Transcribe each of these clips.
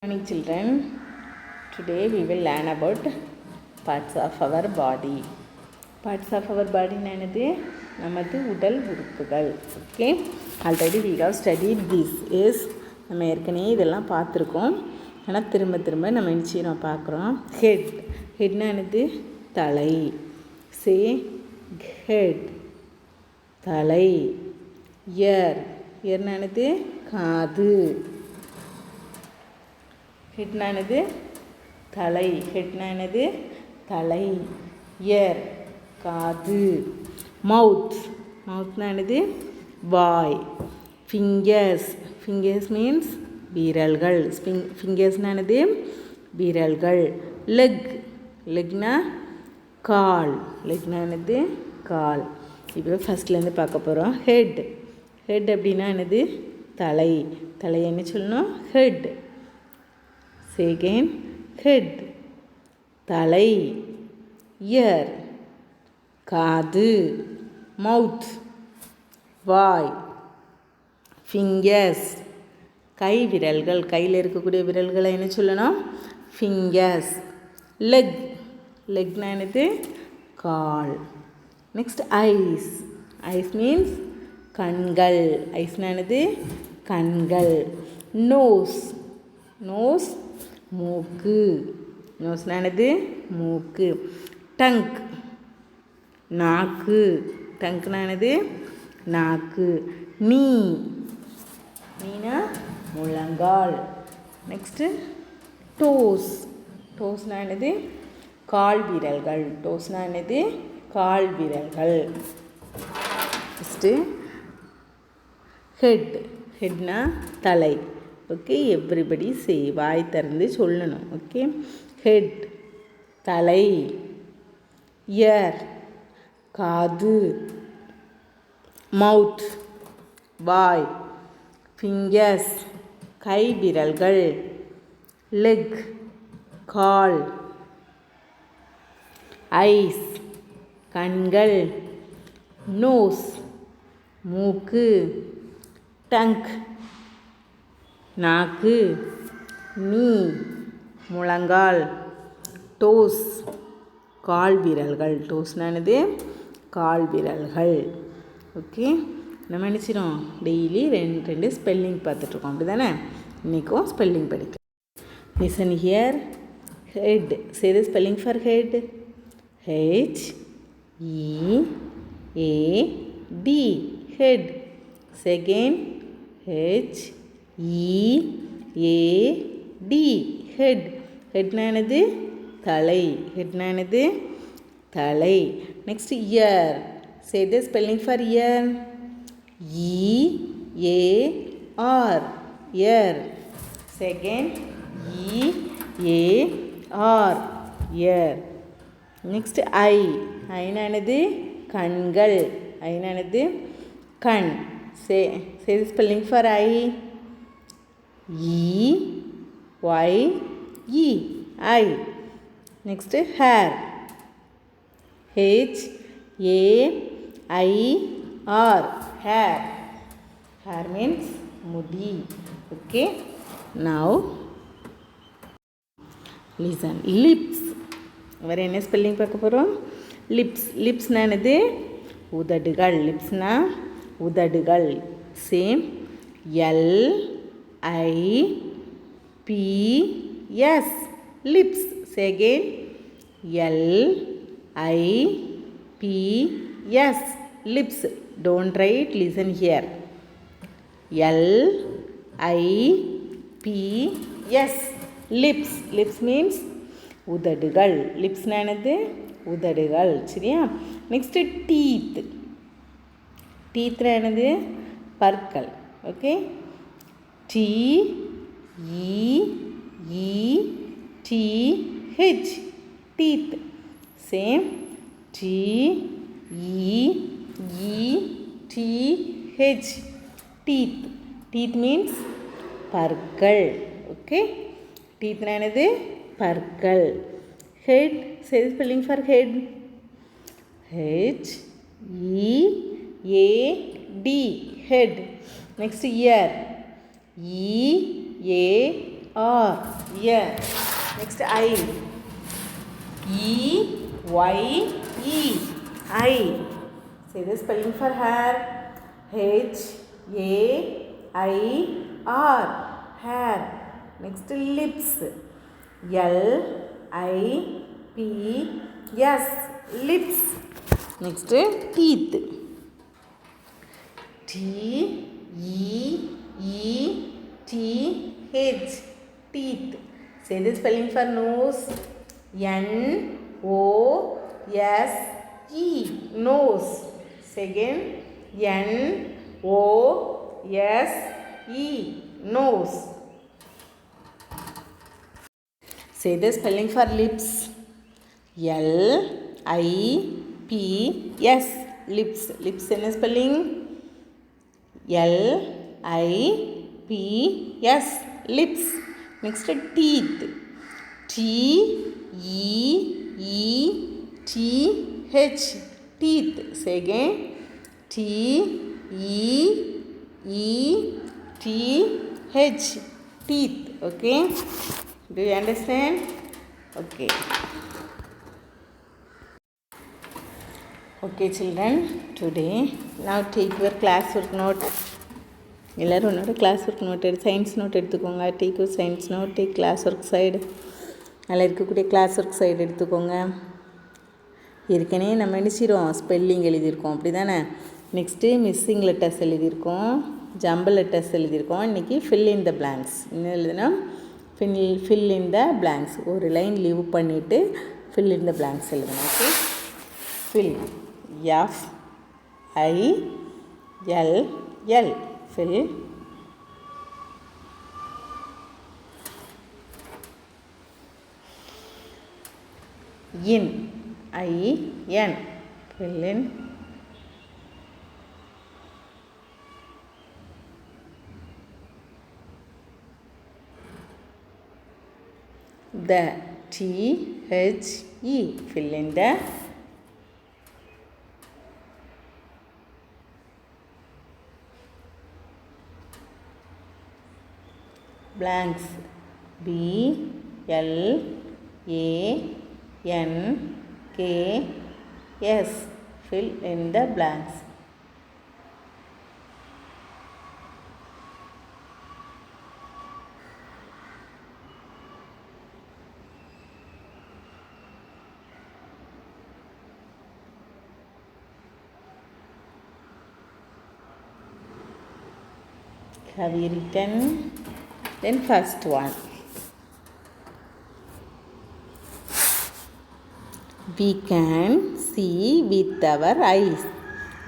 Morning children, today we will learn about parts of our body. Parts of our body என்னது நமது உடல் உறுப்புகள். Okay, already we have studied this. Yes, நம்ம ஏற்கனவே இதெல்லாம் பார்த்துருக்கோம். ஆனால் திரும்ப நம்ம என்ன பார்க்குறோம். ஹெட், ஹெட்னா என்னது தலை. சே ஹெட் தலை. இயர், இயர்னா என்னது காது. ஹெட்னா என்னது தலை. ஹெட்னா என்னது தலை. இயர் காது. மவுத், மவுத்னா என்னது வாய். ஃபிங்கர்ஸ், ஃபிங்கர்ஸ் மீன்ஸ் விரல்கள். ஃபிங்கர்ஸ்னா என்னது விரல்கள். லெக், லெக்னா கால். லெக்னா என்னது கால். இப்போ ஃபஸ்ட்லேருந்து பார்க்க போகிறோம். ஹெட், ஹெட் அப்படின்னா என்னது தலை. தலை என்ன சொல்லணும் ஹெட். செகண்ட் ஹெட் தலை. இயர் காது. மவுத் வாய். ஃபிங்கர்ஸ் கை விரல்கள். கையில் இருக்கக்கூடிய விரல்களை என்ன சொல்லணும் ஃபிங்கர்ஸ். லெக், லெக்னா என்னது கால். நெக்ஸ்ட் ஐஸ், ஐஸ் மீன்ஸ் கண்கள். ஐஸ்னா என்னது கண்கள். நோஸ், நோஸ் மூக்கு. நோஸ்னா என்னது மூக்கு. டங்க் நாக்கு. டங்க்னா என்னது நாக்கு. நீ, நீனா முழங்கால். நெக்ஸ்ட்டு டோஸ், டோஸ்னா என்னது கால் விரல்கள். டோஸ்னா என்னது கால் விரல்கள். நெக்ஸ்ட்டு ஹெட், ஹெட்னா தலை. ஓகே, எவ்ரிபடி சே, வாய் திறந்து சொல்லணும். ஓகே, ஹெட் தலை. இயர் காது. மவுத் வாய். ஃபிங்கர்ஸ் கை விரல்கள். லெக் கால். ஐஸ் கண்கள். நோஸ் மூக்கு. டங்க் நாக்கு. நீ முழங்கால். டோஸ் கால் விரல்கள். டோஸ்னானது கால் விரல்கள். ஓகே, நம்ம நினச்சிடும் டெய்லி ரெண்டு ஸ்பெல்லிங் பார்த்துட்ருக்கோம் அப்படி தானே. இன்றைக்கும் ஸ்பெல்லிங் படிக்கலாம். Listen here. Head, say the spelling for head. HEAD head. Second HEAD head. ஹெட்னா என்னது தலை. ஹெட்னா என்னது தலை. Next ear, say the spelling for ear. EAR ear. Second EAR ear. Next eye, ஐனா என்னது கண்கள். ஐனா என்னது கண். Say the spelling for eye. EYE eye. Next hair. HAIR hair. Hair means முடி. Okay, now listen. லிப்ஸ், வேறு என்ன spelling பார்க்க போகிறோம். லிப்ஸ், லிப்ஸ்னா என்னது உதடுகள். லிப்ஸ்னா உதடுகள். Same LIPS lips. Second LIPS lips. Don't write, listen here. LIPS lips. Lips means உதடுகள். லிப்ஸ்னா என்னது உதடுகள். சரியா. Next teeth. டீத்னா என்னது பற்கள். Okay, TEETH teeth. Same TEETH teeth. Teeth means பற்கள். ஓகே, டீத்னா என்னது பற்கள். Head, say the spelling for head. HEAD head. Next year. EAR R. Yeah. Next I. E Y E. I. Say the spelling for hair. H A I R. Hair. Next lips. L I P S. Lips. Next teeth. T E E T H. Teeth. Say the spelling for nose. N O S E. Nose. Second, N O S E. Nose. Say the spelling for lips. L I P S. Lips. Lips என்ன spelling? L I P S. Lips. Next teeth. T E E T H. Teeth. Say again. T E E T H. Teeth. Okay. Do you understand? Okay. Okay children, today now take your classwork note. எல்லாரும் உன்னோட classwork note science note எடுத்துக்கோங்க. take your science note, take classwork side. அதில் இருக்கக்கூடிய classwork side எடுத்துக்கோங்க. ஏற்கனவே நம்ம என்ன செய்கிறோம், ஸ்பெல்லிங் எழுதியிருக்கோம் அப்படி தானே. நெக்ஸ்ட்டு மிஸ்ஸிங் லெட்டர்ஸ் எழுதியிருக்கோம், ஜம்பிள் லெட்டர்ஸ் எழுதியிருக்கோம். இன்றைக்கி ஃபில் இன் த பிளாங்க்ஸ். இன்னும் எழுதுனா ஃபில் இன் த பிளாங்க்ஸ். ஒரு லைன் லீவ் பண்ணிவிட்டு ஃபில் இன் த பிளாங்க்ஸ் எழுதணும். Okay. Fill FILL. Fill. IN. fill in. The THE. fill in the. Blanks. BLANKS. fill in the blanks. Have you written? Then first one. We can see with our eyes.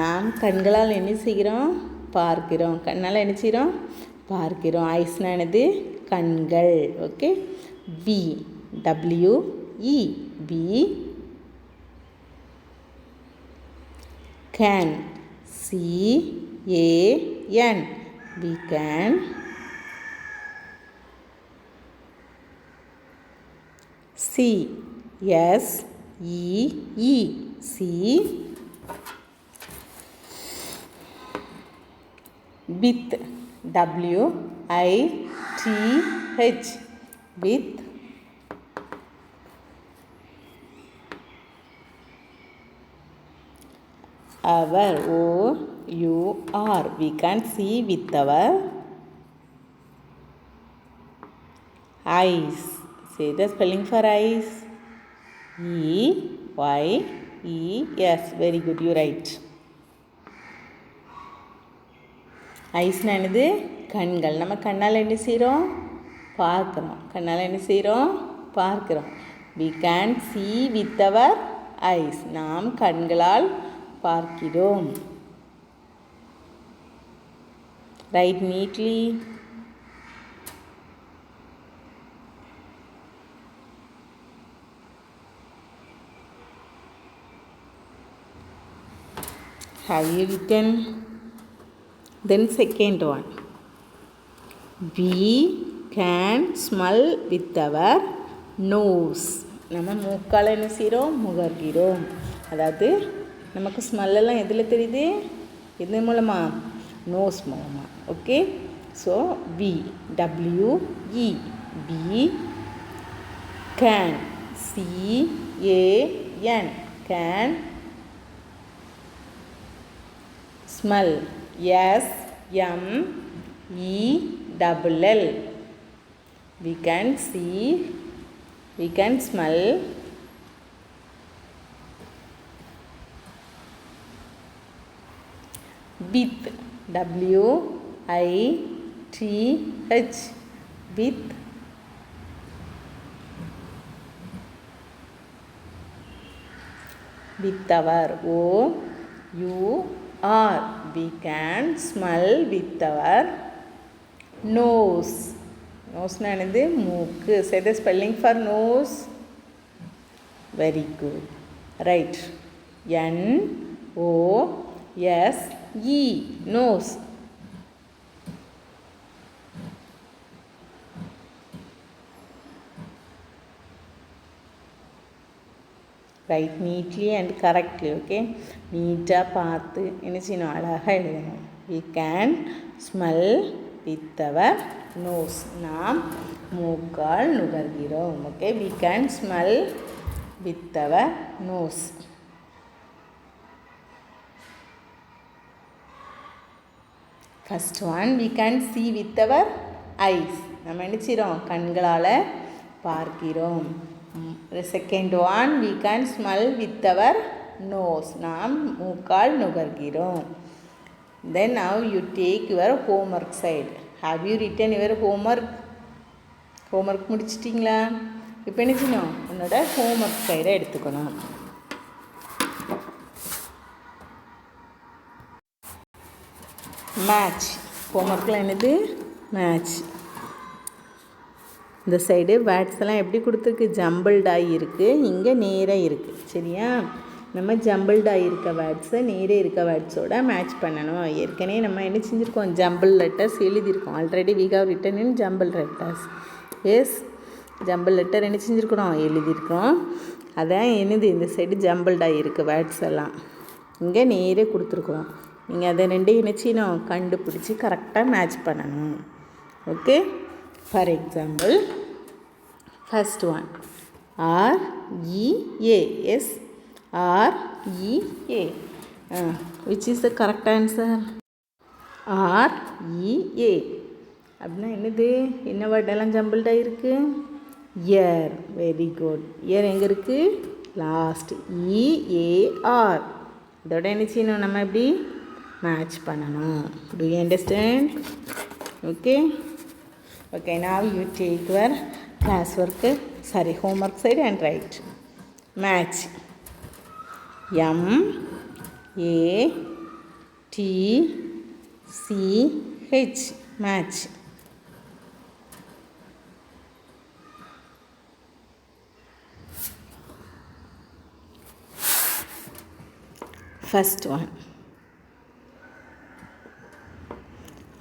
நாம் கண்களால் என்ன செய்கிறோம், பார்க்கிறோம். கண்ணால் என்ன செய்கிறோம், பார்க்கிறோம். ஐஸ்னா என்னது, கண்கள். Okay. V WE. B. Can. CAN. We can. See. SEE. See. With. WITH. With. Our. OUR. We can see with our eyes. Say the spelling for eyes. EYES. Very good, you right. ஐஸ்னா என்னது, கண்கள். நம்ம கண்ணால் என்ன செய்கிறோம், பார்க்குறோம். கண்ணால் என்ன செய்கிறோம், பார்க்கிறோம். We can see with our eyes. நாம் கண்களால் பார்க்கிறோம். Write neatly. Have you written? Then second one. We can smell with our nose. நம்ம மூக்கால் என்ன செய்கிறோம், முகர்கிறோம். அதாவது நமக்கு ஸ்மெல்லாம் எதில் தெரியுது, எது மூலமாக, நோஸ் மூலமாக. Okay. So WE B. Can. C-A-N. Can. Smell. S-M-E-L-L. We can see, we can smell. With. W-I-T-H. With. With our. O-U-R. We can smell with our nose. Nose nanadu mooku. Say the spelling for nose. Very good. Right. N-O-S-E. Nose. Write neatly and correctly. Okay. Neat-ஆ பார்த்து என்ன செய்யணும், அழகாக எழுதணும். We can smell with our nose. நாம் மூக்கால் நுகர்கிறோம். Okay. We can smell with our nose. First one, we can see with our eyes. நம்ம என்ன செய்கிறோம், கண்களால் பார்க்கிறோம். The second one, we can smell with our nose. நாம் மூக்கால் நுகர்கிறோம். Then now you take your homework side. Have you written your homework? Homework முடிச்சிட்டிங்களா? இப்போ என்ன செய்யணும், உன்னோட ஹோம்ஒர்க் சைடை எடுத்துக்கணும். மேட்ச். ஹோம்ஒர்க்கில் என்னது, மேட்ச். இந்த சைடு வேர்ட்ஸ் எல்லாம் எப்படி கொடுத்துருக்கு, ஜம்பிள்டாகி இருக்குது, இங்கே நேராக இருக்குது. சரியா, நம்ம ஜம்பிள்டாகி இருக்க வேர்ட்ஸை நேரே இருக்க வேர்ட்ஸோட மேட்ச் பண்ணணும். ஏற்கனவே நம்ம என்ன செஞ்சுருக்கோம், ஜம்பிள் லெட்டர்ஸ் எழுதியிருக்கோம். Already we have written in jumble letters. Yes, jumble letter என்ன செஞ்சுருக்கணும், எழுதியிருக்கோம். அதான் என்னது, இந்த சைடு ஜம்பிள்டாகி இருக்க வேர்ட்ஸ் எல்லாம் இங்கே நேரே கொடுத்துருக்குறோம். நீங்கள் அதை ரெண்டையும் என்ன செய்யணும், கண்டுபிடிச்சி கரெக்டாக மேட்ச் பண்ணணும். Okay. For example, first one R-E-A. Yes, R-E-A. Which is the correct answer? R-E-A. அப்படின்னா என்னது, என்ன வேர்டெல்லாம் ஜம்பிள்டாக இருக்குது, இயர். Very good. இயர் எங்கே இருக்குது, லாஸ்ட். E-A-R. இதோட என்ன செய்யணும், நம்ம எப்படி மேட்ச் பண்ணணும். Do you understand? Okay. Okay, now you take your classwork, homework side and write. Match. M-A-T-C-H. Match. First one.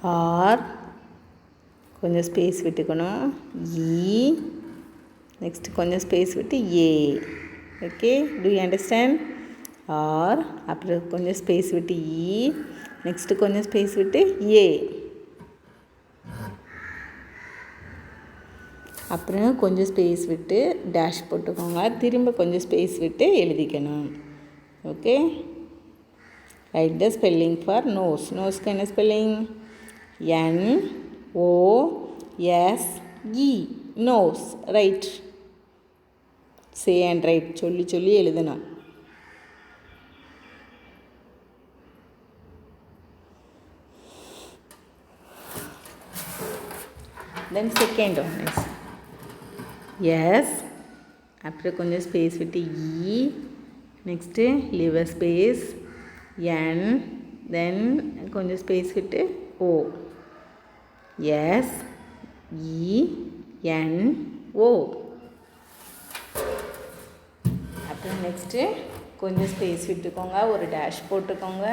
R, கொஞ்சம் ஸ்பேஸ் விட்டுக்கணும். E, நெக்ஸ்ட் கொஞ்சம் ஸ்பேஸ் விட்டு A. Okay, to you understand? R, அப்புறம் கொஞ்சம் space விட்டு E, next கொஞ்சம் space விட்டு A, அப்புறம் கொஞ்சம் ஸ்பேஸ் விட்டு டேஷ் போட்டுக்கோங்க. திரும்ப கொஞ்சம் ஸ்பேஸ் விட்டு எழுதிக்கணும். Okay. Write the spelling for nose. நோஸ்க்கு என்ன spelling? N-O-S-E. Nose. Right. Say and write சொல்லி சொல்லி எழுதணும். Then second one is S, அப்புறம் கொஞ்சம் ஸ்பேஸ் விட்டு E, next leave a space N, then கொஞ்சம் ஸ்பேஸ் விட்டு ஓ. எஸ் இ என் ஓ. அப்புறம் நெக்ஸ்ட்டு கொஞ்சம் ஸ்பேஸ் விட்டுக்கோங்க, ஒரு டேஷ் போட்டுக்கோங்க.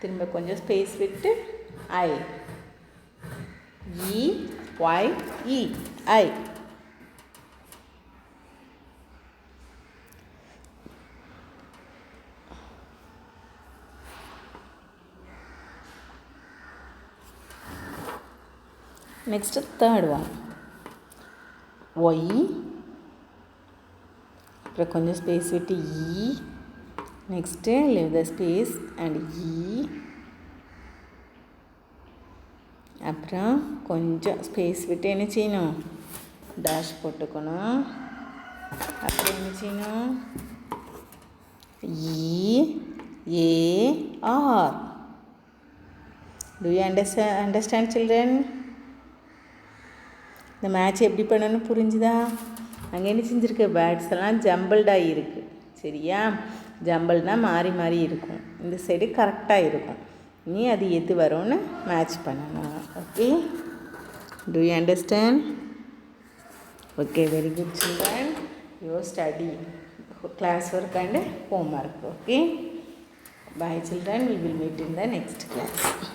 திரும்ப கொஞ்சம் ஸ்பேஸ் விட்டு I. E Y E I. Next, third one. Y, அப்புறம் கொஞ்சம் ஸ்பேஸ் விட்டு E, next leave the space and E, அப்புறம் கொஞ்சம் ஸ்பேஸ் விட்டு என்ன செய்யணும், டேஷ் போட்டுக்கணும். அப்புறம் என்ன செய்யணும், EAR. Do you understand children? இந்த மேட்ச் எப்படி பண்ணணும்னு புரிஞ்சுதா? அங்கே என்ன செஞ்சுருக்கு, பேர்ட்ஸ் எல்லாம் ஜம்பிள்டாக இருக்குது. சரியா? ஜம்பிள்னால் மாறி மாறி இருக்கும். இந்த சைடு கரெக்டாக இருக்கும். நீ அது எது வரும்னு மேட்ச் பண்ணணும். Okay, do you understand? Okay, very good children. Your study, class work and homework. Okay, bye children. We will meet in the next class.